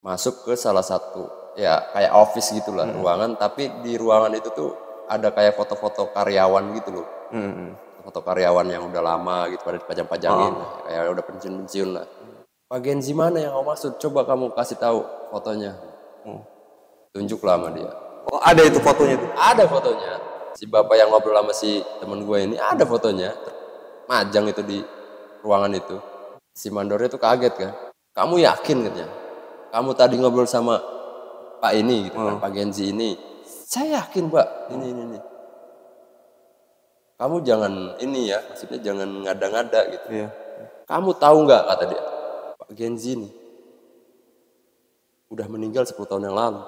masuk ke salah satu ya kayak office gitulah ruangan, tapi di ruangan itu tuh ada kayak foto-foto karyawan gitu loh. Foto karyawan yang udah lama gitu pada dipajang-pajangin, kayak udah pensiun-pensiun lah. Pak Genzi mana yang kamu maksud? Coba kamu kasih tahu fotonya. Tunjuklah sama dia. Oh, ada itu fotonya tuh. Ada fotonya. Si bapak yang ngobrol sama si temen gue ini ada fotonya. Majang itu di ruangan itu. Si mandornya tuh kaget kan. Kamu yakin katanya? Kamu tadi ngobrol sama Pak ini gitu kan, Pak Genzi ini. Saya yakin Pak, ini. Kamu jangan ini ya, maksudnya jangan ngada-ngada gitu. Iya. Kamu tahu nggak kata dia, Pak Genzi nih udah meninggal 10 tahun yang lalu.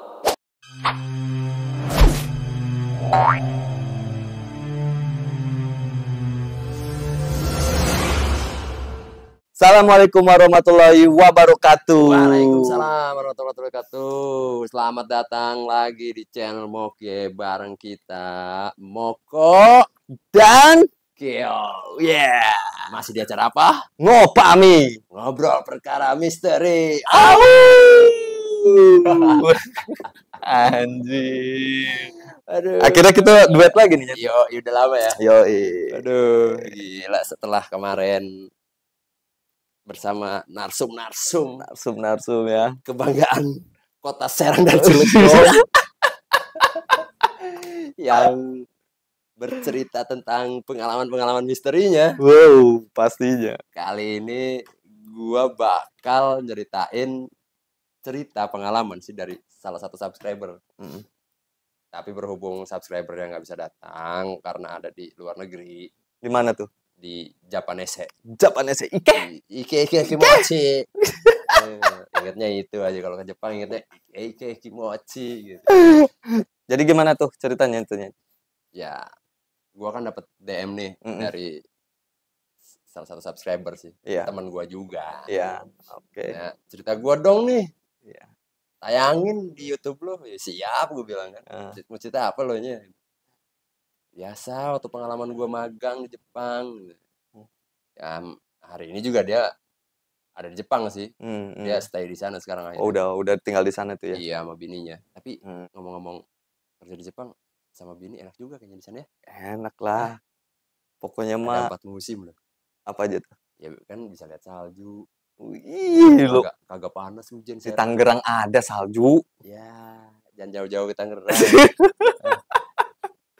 Assalamualaikum warahmatullahi wabarakatuh. Waalaikumsalam warahmatullahi wabarakatuh. Selamat datang lagi di channel Moke bareng kita Moko Dan Kyo. Yeah. Masih di acara apa? Ngopami. Ngobrol perkara misteri. Anjir. Aduh. Akhirnya kita duet lagi nih. Yo, udah lama ya. Yoi. Aduh, gila setelah kemarin bersama narsum-narsum Narsum ya. kebanggaan Kota Serang dan Cilegon yang bercerita tentang pengalaman-pengalaman misterinya. Wow, pastinya. Kali ini gua bakal nyeritain cerita pengalaman sih dari salah satu subscriber. Tapi berhubung subscribernya nggak bisa datang karena ada di luar negeri, Di mana tuh? di Japanese. Japanese Ike kimochi. Ingatnya itu aja, kalau ke Jepang ingatnya Ike kimochi gitu. Jadi gimana tuh ceritanya itu? Ya, gua kan dapat DM nih dari salah satu subscriber sih. Iya. Teman gua juga. Iya. Oke. Nah, cerita gua dong nih. Iya. Tayangin di YouTube lo. Ya, siap gua bilang kan. Mau cerita apa lo nya? Biasa waktu pengalaman gua magang di Jepang. Ya, hari ini juga dia ada di Jepang sih. Dia stay di sana sekarang akhirnya. Oh, udah tinggal di sana tuh ya. Iya, sama bininya. Tapi ngomong-ngomong kerja di Jepang sama bini enak juga kayaknya di sana ya. Enak lah. Pokoknya mah Ada 4 musim loh. apa aja tuh? Ya kan bisa lihat salju. Wih, lu Kagak panas hujan di Tangerang ada salju. Ya, jangan jauh-jauh ke Tangerang.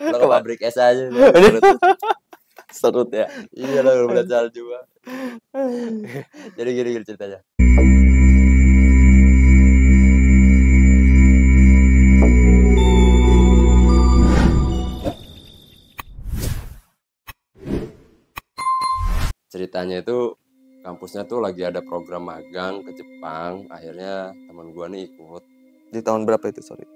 Lo ke pabrik es aja. Serut ya. Iya lah, belum lihat salju. Jadi gini ceritanya. Ceritanya itu kampusnya tuh lagi ada program magang ke Jepang. Akhirnya teman gua nih ikut. Di tahun berapa itu, sorry?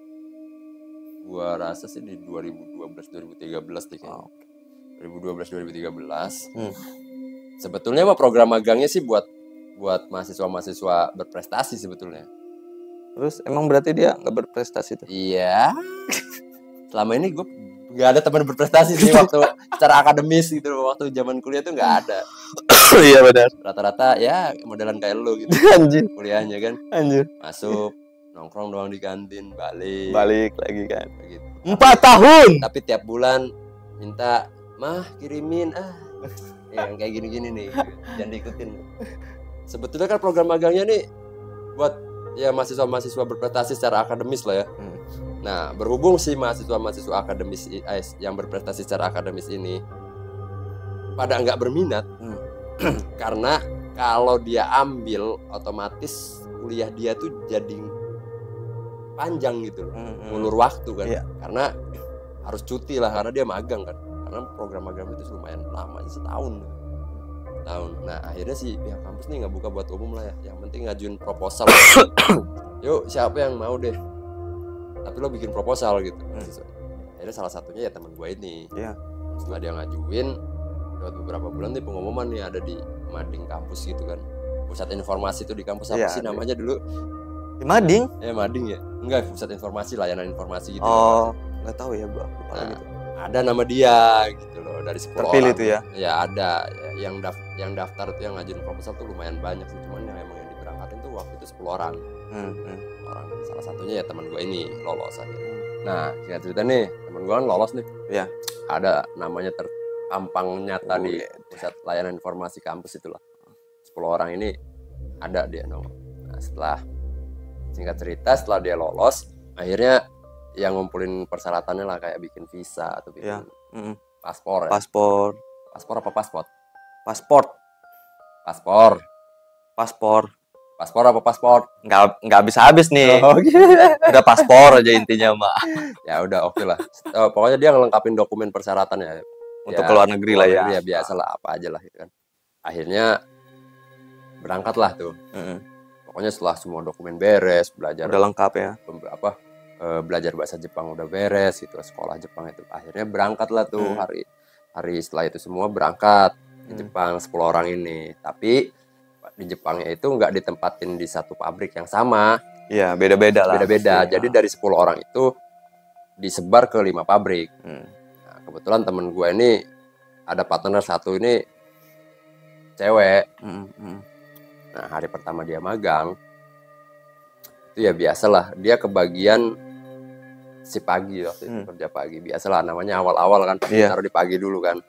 Gua rasa sih di 2012-2013 deh kayaknya. 2012-2013. Sebetulnya mah program magangnya sih buat mahasiswa-mahasiswa berprestasi sebetulnya. Terus emang berarti dia nggak berprestasi tuh? Iya. Selama ini gue nggak ada teman berprestasi sih waktu secara akademis gitu. Waktu zaman kuliah tuh nggak ada. Iya benar. Rata-rata ya modelan kayak lu gitu. Anjir. Kuliahnya kan. Anjir. Masuk nongkrong doang di kantin, balik lagi kan. Gitu. 4 tahun. Tapi tiap bulan minta, "Mah, kirimin yang kayak gini-gini nih." Jangan diikutin. Sebetulnya kan program magangnya nih buat ya mahasiswa-mahasiswa berprestasi secara akademis lah ya. Nah, berhubung si mahasiswa-mahasiswa akademis yang berprestasi secara akademis ini pada nggak berminat, karena kalau dia ambil otomatis kuliah dia tuh jadi panjang gitu loh, ngulur waktu kan, karena harus cuti lah karena dia magang kan, karena program magang itu lumayan lama, setahun. Nah akhirnya sih pihak kampus nih nggak buka buat umum lah ya, yang penting ngajuin proposal. Yuk siapa yang mau deh, tapi lo bikin proposal gitu. Akhirnya salah satunya ya teman gue ini. Setelah dia ngajuin, lewat beberapa bulan nih pengumuman nih ada di Mading kampus gitu kan, pusat informasi itu di kampus apa sih namanya dulu? Di Mading? Mading ya? Enggak, pusat informasi, layanan informasi gitu. Oh, nggak tahu ya, Bang. Nah, ada nama dia gitu loh dari 10 terpilih orang. Tuh ya? Ya ada yang daftar tuh yang ngajuin proposal tuh lumayan banyak sih, cuman yang emang yang diberangkatin tuh waktu itu 10 orang. Orang salah satunya ya teman gue ini lolos aja. Nah, singkat cerita nih, teman gue kan lolos nih. Iya. Ada namanya terpampang nyata di pusat layanan informasi kampus itulah. 10 orang ini ada dia nomor. Nah, singkat cerita setelah dia lolos, akhirnya yang ngumpulin persyaratannya lah kayak bikin visa atau bikin paspor. Ya. Paspor Apa paspor? Paspor apa paspor? Nggak habis nih. Udah paspor aja intinya, Mbak. Ya udah oke lah. Pokoknya dia ngelengkapin dokumen persyaratannya untuk ke luar negeri lah ya. Biasa lah, apa aja lah gitu kan. Akhirnya berangkatlah tuh. Pokoknya setelah semua dokumen beres, belajar udah lengkap ya. Belajar bahasa Jepang udah beres gitu, sekolah Jepang itu. Akhirnya berangkatlah tuh hari setelah itu semua berangkat di Jepang 10 orang ini. Tapi di Jepangnya itu nggak ditempatin di satu pabrik yang sama. Iya, beda-beda lah. Beda-beda. Jadi dari 10 orang itu disebar ke 5 pabrik. Nah, kebetulan temen gue ini ada partner satu ini cewek. Nah, hari pertama dia magang itu ya biasalah dia kebagian si pagi waktu itu kerja pagi. Biasalah namanya awal-awal kan taruh di pagi dulu kan.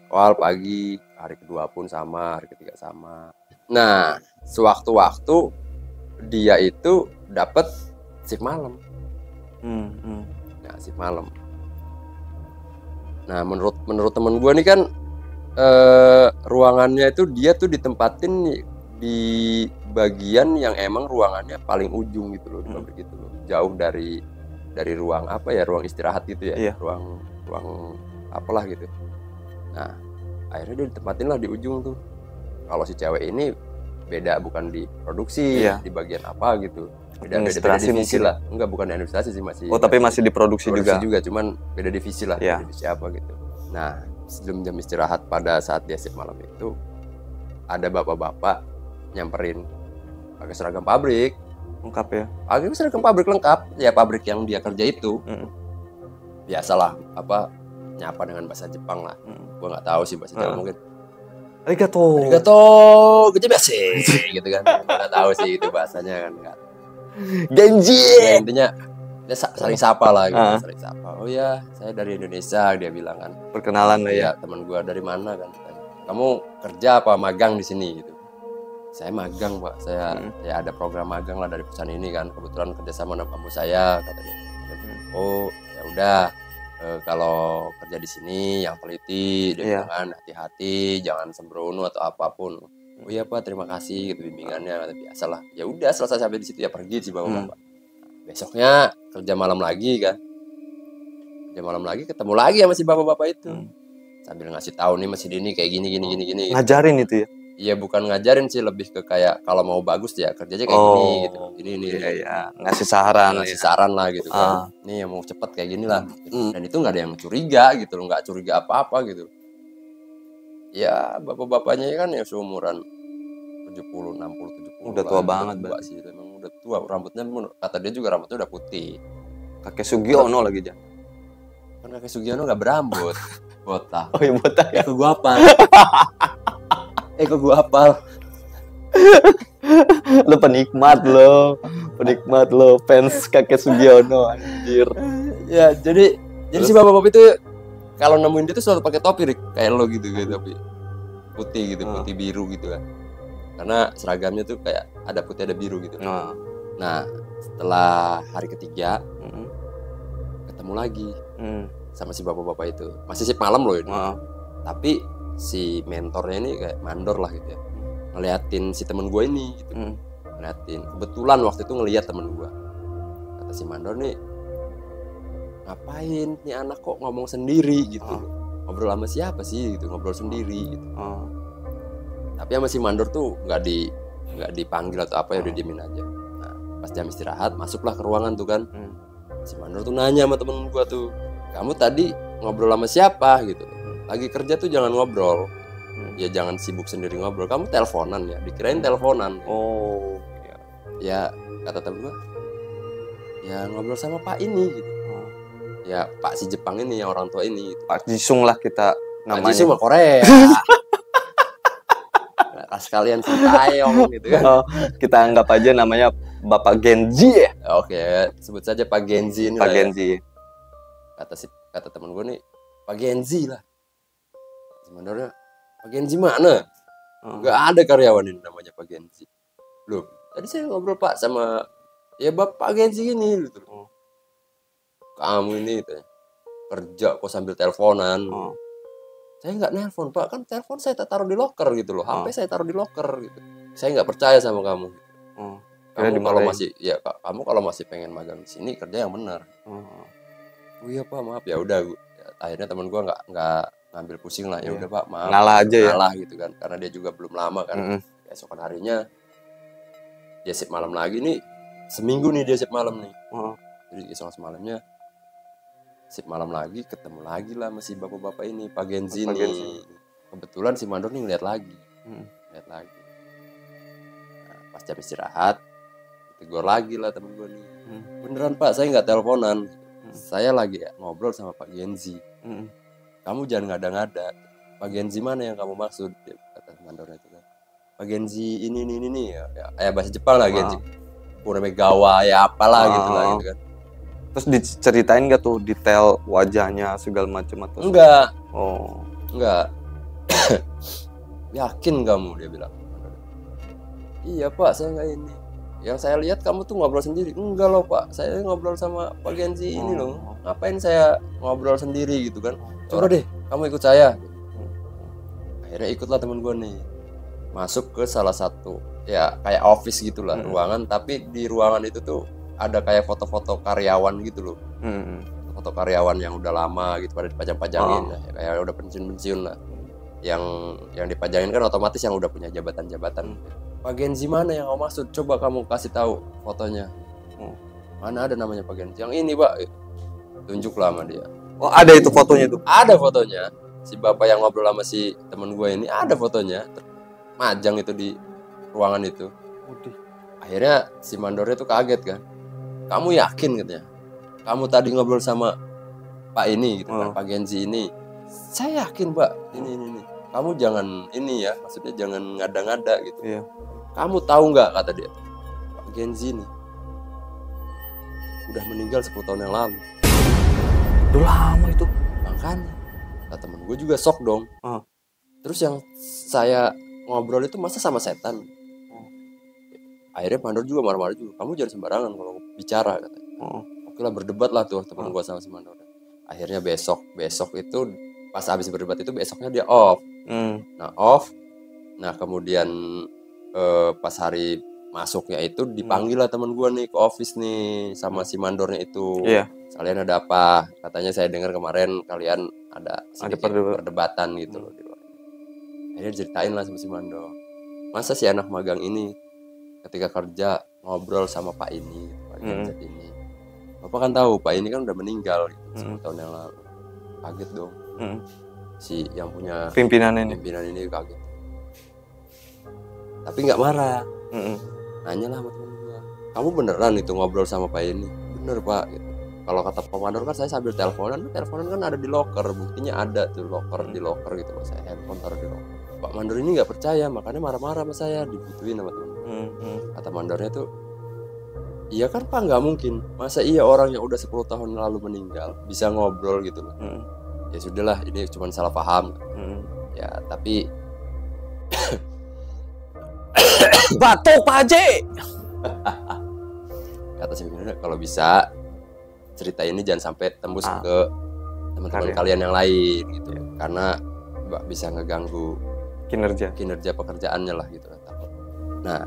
Awal pagi, hari kedua pun sama, hari ketiga sama. Nah, sewaktu-waktu dia itu dapat shift malam. Nah, shift malam. Nah, menurut temen gue nih kan ruangannya itu dia tuh ditempatin di bagian yang emang ruangannya paling ujung gitu loh di pabrik itu loh. Jauh dari ruang apa ya, ruang istirahat gitu ya. Ruang apalah gitu. Nah, akhirnya dia ditempatin lah di ujung tuh. Kalau si cewek ini beda, bukan di produksi, di bagian apa gitu. Beda divisi lah. Enggak, bukan di administrasi sih masih. Oh, tapi masih di produksi juga. Cuman beda divisi lah, divisi apa gitu. Nah, sebelum jam istirahat pada saat dia shift malam itu ada bapak-bapak nyamperin pakai seragam pabrik. Lengkap ya. Pakai seragam pabrik lengkap. Ya pabrik yang dia kerja itu. Biasalah apa nyapa dengan bahasa Jepang lah. Gua nggak tahu sih bahasa Jepang mungkin. Arigato, gitu biasa gitu kan. Nggak tahu sih itu bahasanya kan. Genji. Ya, intinya dia saling sapa lah gitu, saling sapa. Oh ya, saya dari Indonesia, dia bilang kan. Perkenalan lah ya. Teman gua dari mana kan? Kamu kerja apa magang di sini gitu? Saya magang, Pak. Saya ada program magang lah dari perusahaan ini kan. Kebetulan kerjasama sama kamu saya, kata dia. Oh, ya udah. Kalau kerja di sini yang teliti, dia bilang kan hati-hati, jangan sembrono atau apapun. Oh iya Pak, terima kasih gitu bimbingannya. Biasalah. Ya udah, selesai sampai di situ ya pergi sih bapak-bapak. Besoknya kerja malam lagi kan. Kerja malam lagi ketemu lagi sama si bapak-bapak itu. Sambil ngasih tahu nih masih ini kayak gini. Ngajarin itu ya. Iya, bukan ngajarin sih, lebih ke kayak kalau mau bagus ya kerjanya kayak gini gitu. Ini. Iya. Ngasih saran lah gitu kan. Nih yang mau cepet kayak gini lah. Dan itu nggak ada yang curiga gitu loh, nggak curiga apa-apa gitu. Ya bapak-bapaknya kan ya seumuran 70, 60, 70. Udah tua banget Mbak sih, memang udah tua. Rambutnya kata dia juga rambutnya udah putih. Kakek Sugiono lagi Jan. Kan kakek Sugiono nggak berambut. Botak. Oh iya botak ya. Kok gua apal. Kok gua apal. Lo penikmat lo fans kakek Sugiono anjir. Ya, jadi si bapak-bapak itu kalau nemuin dia tuh selalu pakai topi kayak lo gitu tapi putih gitu, putih biru gitu kan. Karena seragamnya tuh kayak ada putih ada biru gitu. Nah, setelah hari ketiga ketemu lagi sama si bapak-bapak itu. Masih shift malam loh ini. Tapi si mentornya ini kayak mandor lah gitu ya. Ngeliatin si temen gue ini gitu. Ngeliatin. Kebetulan waktu itu ngeliat temen gue. Kata si mandor nih, ngapain nih anak kok ngomong sendiri gitu. Ngobrol sama siapa sih gitu, ngobrol sendiri gitu. Tapi sama si mandor tuh nggak dipanggil atau apa ya, udah diemin aja. Nah, pas jam istirahat masuklah ke ruangan tuh kan. Si mandor tuh nanya sama temen gue tuh, kamu tadi ngobrol sama siapa gitu. Lagi kerja tuh jangan ngobrol. Ya jangan sibuk sendiri ngobrol. Kamu teleponan ya, dikirain teleponan. Oh. Ya kata temen gue, ya ngobrol sama Pak ini gitu. Ya Pak si Jepang ini, yang orang tua ini gitu. Pak Jisung lah kita namanya. Pak Jisung mah Korea. Sekalian si Taeyong gitu kan. Kita anggap aja namanya Bapak Genzi ya? Oke, sebut saja Pak Genzi ini Pak lah ya. Genzi. Kata temen gue nih, Pak Genzi lah. Sebenarnya Pak Genzi mana? Nggak ada karyawan ini namanya Pak Genzi. Loh, tadi saya ngobrol Pak sama ya Bapak Genzi ini gitu. Kamu ini gitu, kerja kok sambil teleponan. Saya nggak nelpon Pak, kan telepon saya taruh di locker gitu loh. HP saya taruh di locker gitu. Saya nggak percaya sama kamu. Kamu kalau masih ya Pak, kamu kalau masih pengen magang di sini kerja yang benar. Oh iya Pak, maaf ya udah. Akhirnya teman gua nggak ngambil pusing lah, ya udah Pak, maaf. Ngalah aja ya. Ngalah gitu kan, karena dia juga belum lama kan. Esokan harinya dia shift malam lagi nih, seminggu nih dia shift malam nih. Jadi esok malamnya shift malam lagi, ketemu lagi lah masih bapak-bapak ini, Pak Genzi nih. Kebetulan si Mandor nih ngeliat lagi. Lihat lagi. Nah, pas jam istirahat, tegur lagi lah temen gue nih. Beneran Pak, saya nggak teleponan. Saya lagi ngobrol sama Pak Genzi. Kamu jangan ngada-ngada. Pak Genzi mana yang kamu maksud? Kata Mandor itu kan. Pak Genzi ini ya bahasa Jepang lah Genzi. Uremegawa ya apalah gitu lah gitu kan. Terus diceritain gak tuh detail wajahnya segala macam atau? Enggak. Enggak. Yakin kamu, dia bilang. Iya Pak, saya nggak ini. Yang saya lihat kamu tuh ngobrol sendiri. Enggak loh Pak, saya ngobrol sama Pak Genzi ini loh. Ngapain saya ngobrol sendiri gitu kan? Coba deh, kamu ikut saya. Akhirnya ikutlah temen gue nih. Masuk ke salah satu ya kayak office gitulah, ruangan. Tapi di ruangan itu tuh ada kayak foto-foto karyawan gitu loh. Foto karyawan yang udah lama gitu pada dipajang-pajangin. Kayak udah pensiun-pensiun lah. Yang dipajangin kan otomatis yang udah punya jabatan-jabatan. Pak Genzi mana yang kamu maksud? Coba kamu kasih tahu fotonya. Mana ada namanya Pak Genzi? Yang ini Pak. Tunjuklah sama dia. Oh ada itu fotonya tuh? Ada fotonya. Si bapak yang ngobrol sama si temen gue ini ada fotonya. Majang itu di ruangan itu. Akhirnya si Mandornya tuh kaget kan. Kamu yakin katanya? Kamu tadi ngobrol sama Pak ini gitu kan, Pak Genzi ini. Saya yakin Pak, ini. Kamu jangan ini ya, maksudnya jangan ngada-ngada gitu. Iya. Kamu tahu nggak kata dia, Pak Genzi nih udah meninggal 10 tahun yang lalu. Udah lama itu. Makanya, kata temen gue juga shock dong. Terus yang saya ngobrol itu masa sama setan. Akhirnya Mandor juga marah-marah juga. Kamu jangan sembarangan kalau bicara katanya. Oke lah, berdebat lah tuh teman gue sama si Mandor. Akhirnya besok itu pas habis berdebat itu besoknya dia off. Nah off. Nah kemudian pas hari masuknya itu dipanggil lah teman gue nih ke office nih sama si Mandornya itu. Kalian ada apa? Katanya saya dengar kemarin kalian ada perdebatan gitu loh di luar. Akhirnya ceritain lah sama si Mandor. Masa si anak magang ini ketika kerja ngobrol sama Pak ini, Pak Genzi ini. Bapak kan tahu Pak ini kan udah meninggal gitu, 10 tahun yang lalu. Kaget dong. Si yang punya pimpinan ini kaget. Tapi nggak marah. Nanya lah sama temen gue, kamu beneran itu ngobrol sama Pak ini? Bener Pak gitu. Kalau kata Pak Mandor kan saya sambil teleponan kan ada di locker, buktinya ada tuh di locker gitu loh, saya handphone taruh di locker. Pak Mandor ini nggak percaya, makanya marah-marah sama saya, digituin sama temen. Kata Mandornya tuh, iya kan Pak, nggak mungkin, masa iya orang yang udah 10 tahun lalu meninggal bisa ngobrol gitu loh. Ya sudahlah, ini cuma salah paham. Ya tapi batuk Pak Haji. Kata si Bimina, kalau bisa cerita ini jangan sampai tembus ke teman-teman kalian yang lain gitu. Karena bisa ngeganggu kinerja pekerjaannya lah gitu. Nah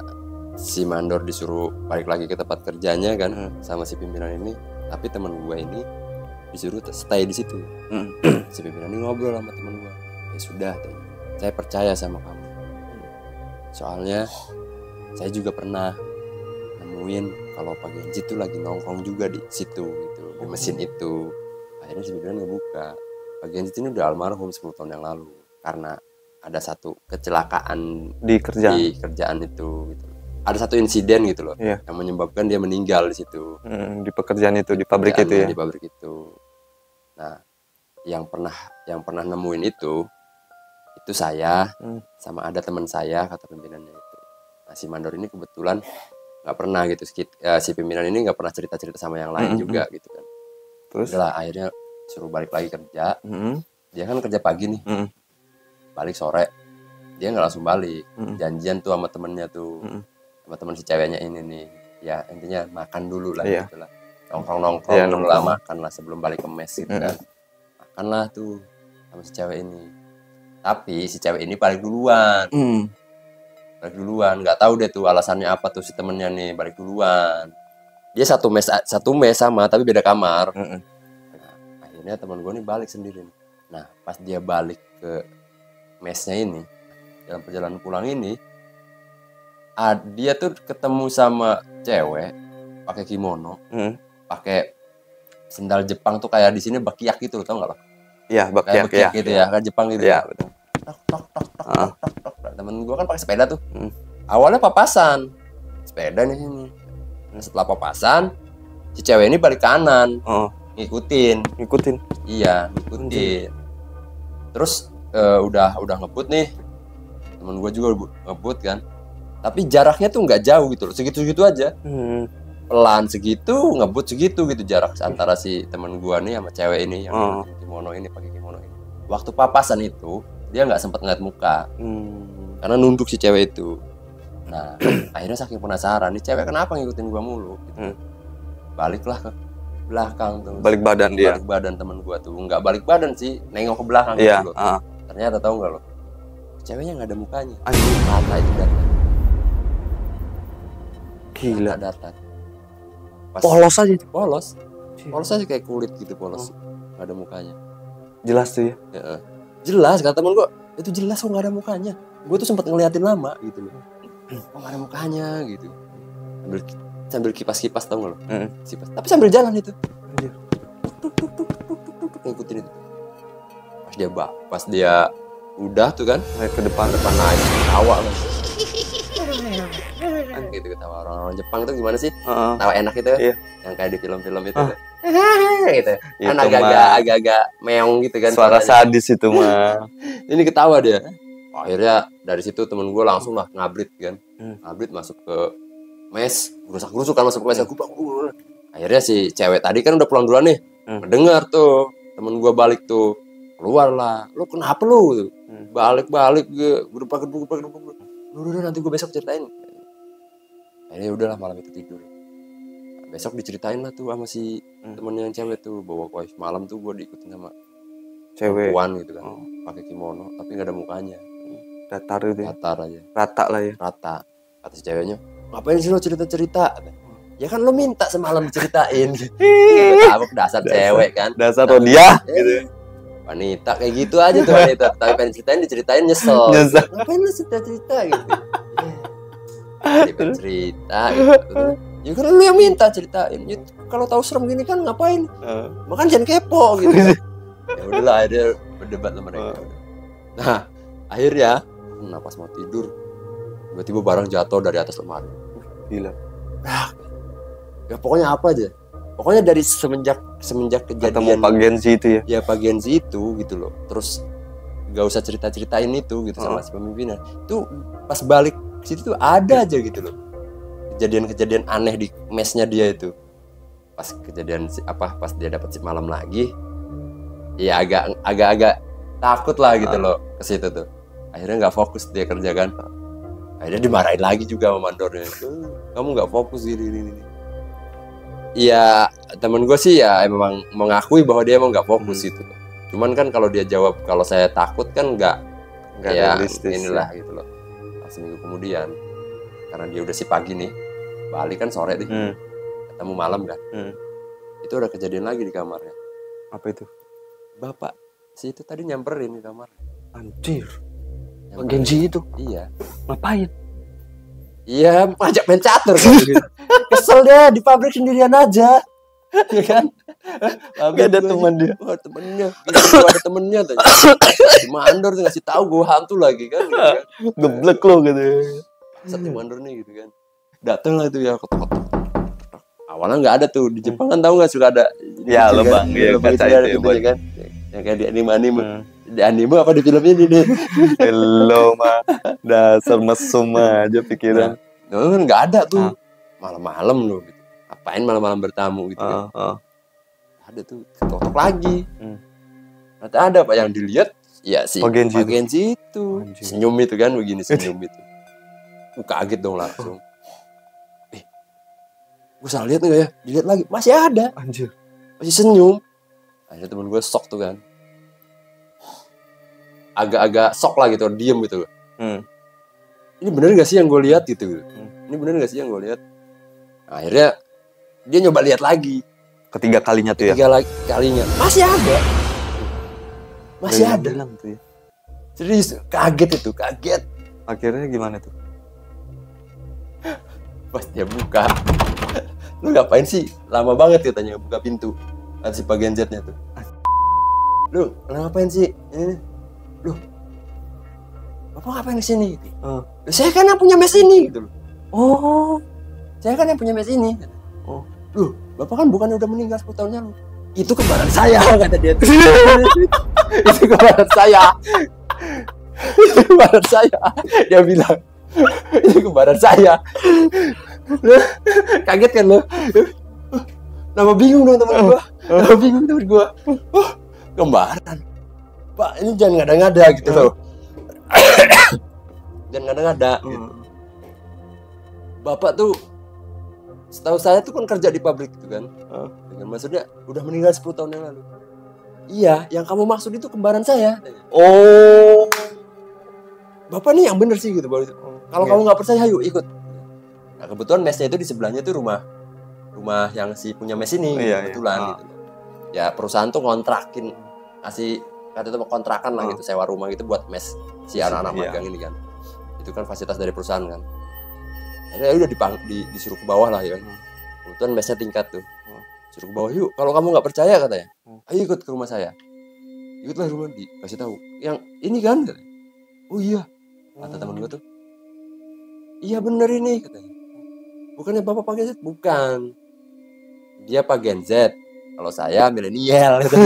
si Mandor disuruh balik lagi ke tempat kerjanya kan sama si pimpinan ini, tapi teman gue ini disuruh stay di situ. Si pimpinan ini ngobrol sama teman gue, ya sudah, saya percaya sama kamu. Soalnya saya juga pernah nemuin kalau Pak Genzi tuh lagi nongkrong juga di situ gitu, di mesin itu. Akhirnya si pimpinan ngebuka, Pak Genzi ini udah almarhum 10 tahun yang lalu karena ada satu kecelakaan di kerjaan itu gitu. Ada satu insiden gitu loh yang menyebabkan dia meninggal di situ. Di pekerjaan itu, di pabrik itu ya. Di pabrik itu. Nah, yang pernah nemuin itu saya sama ada teman saya, kata pimpinannya itu. Nah, si Mandor ini kebetulan nggak pernah gitu, si pimpinan ini nggak pernah cerita sama yang lain juga gitu kan. Terus udah akhirnya suruh balik lagi kerja. Dia kan kerja pagi nih, balik sore dia nggak langsung balik, janjian tuh sama temennya tuh, sama teman si ceweknya ini nih, ya intinya makan dulu lah gitu lah, nongkrong dulu lah, makan lah sebelum balik ke mes gitu kan. Makan lah tuh sama si cewek ini, tapi si cewek ini balik duluan. Nggak tahu deh tuh alasannya apa tuh si temennya nih balik duluan. Dia satu mes sama tapi beda kamar. Nah, akhirnya teman gue nih balik sendiri. Nah pas dia balik ke mesnya ini, dalam perjalanan pulang ini, dia tuh ketemu sama cewek pakai kimono, pakai sendal Jepang tuh kayak di sini bakiak gitu, tau nggak lo? Iya, bakiak ya. Gitu ya, kan Jepang gitu. Iya, betul. Tok. Temen gue kan pakai sepeda tuh. Awalnya papasan sepeda nih ini. Nah, setelah papasan, si cewek ini balik kanan, ngikutin. Iya, ngikutin. Terus udah ngebut nih, temen gue juga ngebut kan. Tapi jaraknya tuh nggak jauh gitu loh, segitu aja. Pelan segitu, ngebut segitu gitu jarak antara si temen gue nih sama cewek ini yang kimono ini, pakai kimono ini. Waktu papasan itu dia nggak sempat ngeliat muka, karena nunduk si cewek itu. Nah akhirnya saking penasaran, nih cewek kenapa ngikutin gue mulu? Gitu. Baliklah ke belakang tuh. Balik badan dia. Balik badan temen gue tuh, nggak balik badan sih, nengok ke belakang gitu loh. Ternyata tahu nggak lo, ceweknya nggak ada mukanya. Mata itu datar. Gila. Datar. Polos aja. Polos aja kayak kulit gitu, polos. Nggak ada mukanya. Jelas tuh ya. Jelas kata temen gue, itu jelas kok nggak ada mukanya. Gue tuh sempat ngeliatin lama gitu loh. Kok nggak ada mukanya gitu. Sambil kipas-kipas tau nggak lo? Tapi sambil jalan itu. Ngikutin itu. Pas dia udah tuh kan, naik ke depan naik ketawa kan. Gitu ketawa orang Jepang tuh gimana sih? Tawa enak itu, yang kayak di film-film itu. Gitu. Kan agak-agak meong gitu kan. Suara sadis itu mah. Ini ketawa dia. Akhirnya dari situ temen gue langsung lah ngabrit kan. Ngabrit masuk ke mes, gerusak-gerusuk kan masuk ke mes. Akhirnya si cewek tadi kan udah pulang duluan nih. Mendengar tuh temen gue balik tuh, keluar lah. Lu kenapa lu? Balik gue gedebak. Udah nanti gue besok ceritain. Akhirnya udahlah malam itu tidur. Besok diceritain lah tuh sama si temennya yang cewek tuh, bahwa malam tuh gue diikutin sama cewek perempuan gitu kan, pakai kimono tapi nggak ada mukanya. Datar itu. Datar aja. Rata lah ya. Rata. Kata si ceweknya, ngapain sih lo cerita? Ya kan lo minta semalam diceritain. Tabuk dasar cewek kan. Dasar lo dia. Gitu. Wanita kayak gitu aja tuh wanita. Tapi pengen diceritain nyesel. Ngapain lo cerita gitu. Dia pengen cerita gitu. Ya kan lu yang minta ceritain. Ya, kalau tahu serem gini kan ngapain? Makan jangan kepo gitu. Ya udahlah, akhirnya berdebat sama mereka. Nah, akhirnya pas mau tidur tiba-tiba barang jatuh dari atas lemari. Gila. Ya pokoknya apa aja. Pokoknya dari semenjak kejadian Pak Genzi itu ya. Ya Pak Genzi itu gitu loh. Terus gak usah cerita-ceritain itu gitu sama si pemimpinnya. Tuh pas balik situ tuh ada aja gitu loh. Kejadian-kejadian aneh di mesnya dia itu. Pas kejadian pas dia dapat shift malam lagi, ya agak takut lah gitu loh ke situ tuh. Akhirnya nggak fokus dia kerja kan. Akhirnya dimarahin lagi juga sama mandornya. Kamu nggak fokus ini. Iya, temen gue sih ya memang mengakui bahwa dia emang nggak fokus itu. Cuman kan kalau dia jawab kalau saya takut kan nggak ya inilah ya. Gitu loh. Seminggu kemudian karena dia udah si pagi nih, balik kan sore nih, ketemu malam kan, itu udah kejadian lagi di kamarnya. Apa itu? Bapak si itu tadi nyamperin di kamar. Anjir, Pak Genzi itu? Iya. Ngapain? Iya, ngajak main catur kan. Kesel dia di pabrik sendirian aja, ya kan? Gak ada teman dia. Oh, temennya, gitu, ada temennya tuh. Si mandor tuh ngasih tahu gue hantu lagi kan. Geblek lo gitu. Satu mandor nih gitu kan. Dateng lah itu ya kotak-kotak. Awalnya nggak ada tuh di Jepang kan, tahu nggak suka ada. Ya lubang ya kaca itu ya kan. Yang kayak di anime. Di anime apa di filmnya ini? Hello mah dasar mesum aja pikiran. Nah, nggak ada tuh. malam-malam loh gitu. Apain malam-malam bertamu gitu kan. Ada tuh ketok lagi. Ternyata ada Pak yang dilihat ya si Pak Genzi itu. Senyum itu kan begini senyum itu. Gue kaget dong langsung. Gue salah lihat nggak ya? Dilihat lagi masih ada. Anjir. Masih senyum. Akhirnya temen gue shock tuh kan. Agak-agak shock lah gitu, diem gitu. Ini bener gak sih yang gue lihat gitu? Ini bener gak sih yang gue lihat? Nah, akhirnya dia nyoba lihat lagi. Ketiga kalinya tuh ya? Kalinya. Masih ada. Masih ada. Tuh ya. Serius, kaget itu, kaget. Akhirnya gimana tuh? Pas dia buka. Lu ngapain sih? Lama banget katanya buka pintu. Ada si bagian Z-nya tuh. Lu ngapain sih? Lu Bapak ngapain di sini? Saya kan yang punya mes ini gitu loh. Oh, saya kan yang punya mes ini. Oh, loh, Bapak kan bukan udah meninggal 10 tahun lalu. Itu kembaran saya kata dia. Itu kembaran saya. Itu kembaran saya. Dia bilang, itu kembaran saya. Kaget kan lo? Nama bingung dong teman gua. Nama bingung teman gua. Kembaran. Pak, ini jangan ngada-ngada gitu loh. Dan kadang-kadang gitu. Bapak tuh setahu saya tuh kan kerja di pabrik gitu kan. Dengan maksudnya udah meninggal 10 tahun yang lalu. Iya, yang kamu maksud itu kembaran saya. Oh. Bapak nih yang bener sih gitu. Kalau kamu nggak percaya, yuk ikut. Nah, kebetulan mesnya itu di sebelahnya tuh rumah yang si punya mes ini kebetulan gitu. Ya perusahaan tuh kontrakin kasih kata itu kontrakan lah gitu, sewa rumah gitu buat mes si anak-anak magang ini kan. Itu kan fasilitas dari perusahaan kan. Akhirnya udah disuruh ke bawah lah ya. Kebetulan mesnya tingkat tuh. Suruh ke bawah yuk. Kalau kamu nggak percaya katanya, ayo ikut ke rumah saya. Ikutlah rumah dikasih tahu. Yang ini kan katanya. Oh iya. Kata teman gue tuh. Iya bener ini katanya. Bukannya Bapak Pak Gen Z? Bukan. Dia Pak Gen Z. Kalau saya milenial gitu.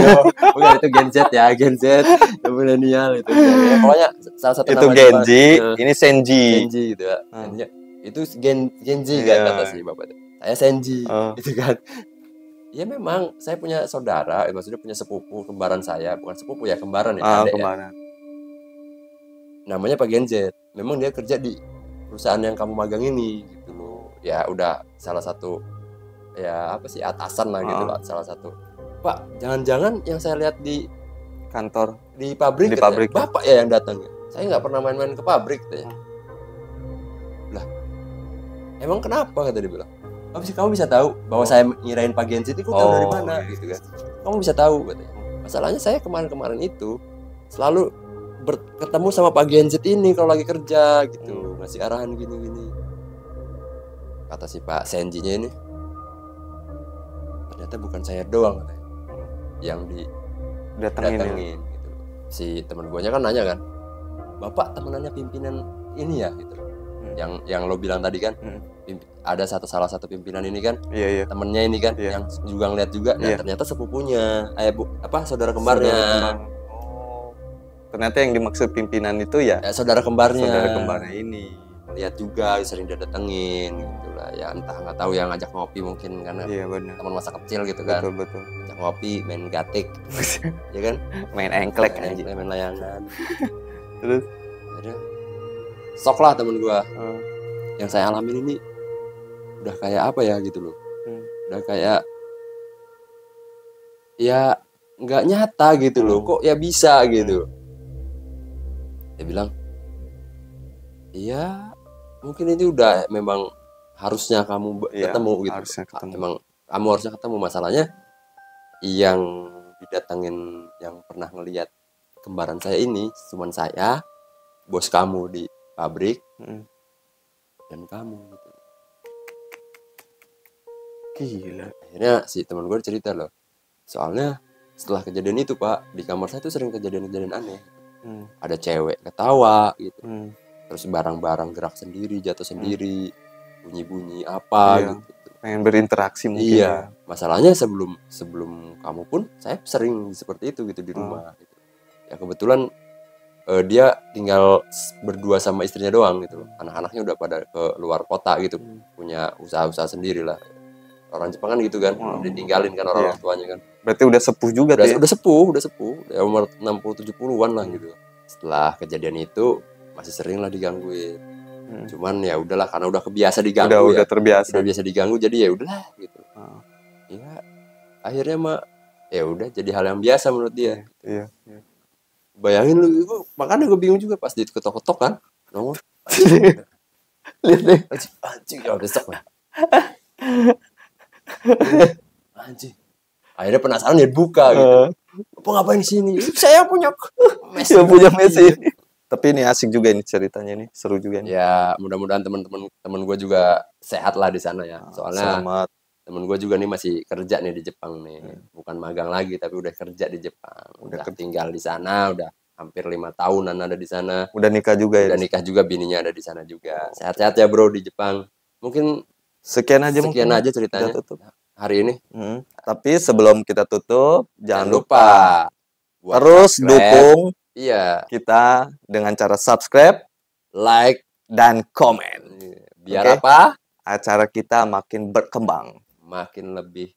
Bukan itu Gen Z ya, Gen Z. Milenial itu. Ya, pokoknya salah satu itu nama Genji, ini Senji. Genji gitu ya. Itu Genji kan kata si Bapak itu. Saya Senji gitu kan. Ya memang saya punya saudara, maksudnya punya sepupu kembaran saya, bukan sepupu ya, kembaran ya, adek kembaran. Ya. Namanya Pak Gen Z. Memang dia kerja di perusahaan yang kamu magang ini gitu loh. Ya udah salah satu ya apa sih atasan lah gitu loh, salah satu. Pak, jangan-jangan yang saya lihat di kantor di pabrik, Bapak ya yang datang ya. Saya nggak pernah main-main ke pabrik katanya. Lah, emang kenapa kata dia bilang? Apa sih kamu bisa tahu bahwa saya ngirain Pak Gen Z itu tahu dari mana gitu kan? Kamu bisa tahu katanya. Masalahnya saya kemarin-kemarin itu selalu ketemu sama Pak Gen Z ini kalau lagi kerja gitu, ngasih arahan gini-gini. Kata si Pak Senji-nya ini, ternyata bukan saya doang katanya yang datengin gitu. Si teman guanya kan nanya kan, Bapak temenannya pimpinan ini ya gitu. Yang lo bilang tadi kan, ada salah satu pimpinan ini kan, temennya ini kan, yang juga ngeliat juga. Nah, ternyata sepupunya, saudara kembarnya. Ternyata yang dimaksud pimpinan itu ya saudara kembarnya. Saudara kembarnya ini. Lihat juga sering dia datengin gitu lah. Ya entah nggak tahu yang ngajak ngopi mungkin karena teman masa kecil gitu kan. Betul. Ngajak ngopi, main gatik. Ya kan? Main engklek aja. Main layangan. Terus akhirnya sok lah temen gua. Yang saya alamin ini udah kayak apa ya gitu loh. Udah kayak ya nggak nyata gitu loh. Kok ya bisa gitu. Dia bilang, iya mungkin ini udah memang harusnya kamu ketemu gitu. Memang kamu harusnya ketemu. Masalahnya yang didatengin yang pernah ngelihat kembaran saya ini cuman saya, bos kamu di pabrik, dan kamu gitu. Gila. Akhirnya si teman gue cerita loh, soalnya setelah kejadian itu Pak, di kamar saya tuh sering kejadian-kejadian aneh. Ada cewek ketawa gitu, terus barang-barang gerak sendiri, jatuh sendiri, bunyi-bunyi apa gitu. Pengen berinteraksi mungkin. Iya. Masalahnya sebelum kamu pun saya sering seperti itu gitu di rumah. Gitu. Ya kebetulan dia tinggal berdua sama istrinya doang gitu loh. Anak-anaknya udah pada ke luar kota gitu, punya usaha-usaha sendiri lah. Orang Jepang kan gitu kan, ditinggalin kan orang tuanya kan. Berarti udah sepuh juga tuh ya? Udah sepuh, udah umur 60-70-an lah gitu. Setelah kejadian itu masih sering lah digangguin. Cuman ya udahlah karena udah kebiasa diganggu udah terbiasa. Udah biasa diganggu jadi ya udahlah gitu. Ya akhirnya mah ya udah jadi hal yang biasa menurut dia. Iya. Bayangin lu, makanya gue bingung juga pas diketok-ketok kan. Nongol. Lihat deh. Anjing ya besok lah. Anjing. Akhirnya penasaran ya buka gitu. Apa ngapain di sini? Saya punya Messi. Punya Messi. Tapi ini asik juga ini ceritanya nih, seru juga nih. Ya, mudah-mudahan teman gue juga sehat lah di sana ya. Soalnya selamat. Temen gue juga nih masih kerja nih di Jepang nih. Bukan magang lagi tapi udah kerja di Jepang. Udah tinggal di sana, udah hampir 5 tahunan ada di sana. Udah nikah juga ya? Udah nikah juga, bininya ada di sana juga. Sehat-sehat ya bro di Jepang. Mungkin sekian aja ceritanya hari ini. Tapi sebelum kita tutup, jangan lupa terus dukung kita dengan cara subscribe, like, dan komen. Biar apa? Acara kita makin berkembang, makin lebih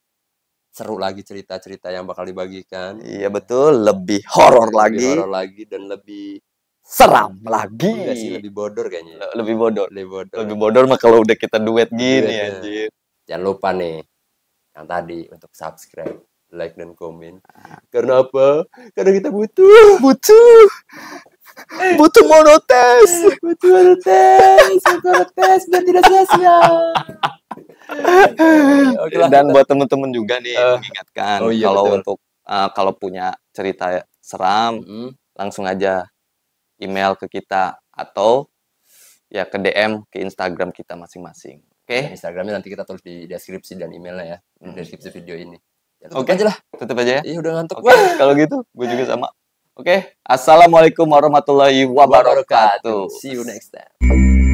seru lagi cerita-cerita yang bakal dibagikan. Iya betul, lebih horor lagi dan lebih seram lagi. Enggak sih, lebih bodor kayaknya. Lebih bodor mah kalau udah kita duet gini anjir. Jangan lupa nih yang tadi untuk subscribe, like, dan komen. Karena apa? Karena kita butuh monotes biar tidak sia-sia. Dan buat temen-temen juga nih mengingatkan kalau untuk kalau punya cerita seram langsung aja email ke kita atau ya ke DM ke Instagram kita masing-masing. Oke? Instagramnya nanti kita tulis di deskripsi dan emailnya ya, di deskripsi video ini. Oke aja lah, tutup aja ya. Iya udah ngantuk. Kalau gitu, gue juga sama. Oke, assalamualaikum warahmatullahi wabarakatuh. See you next time.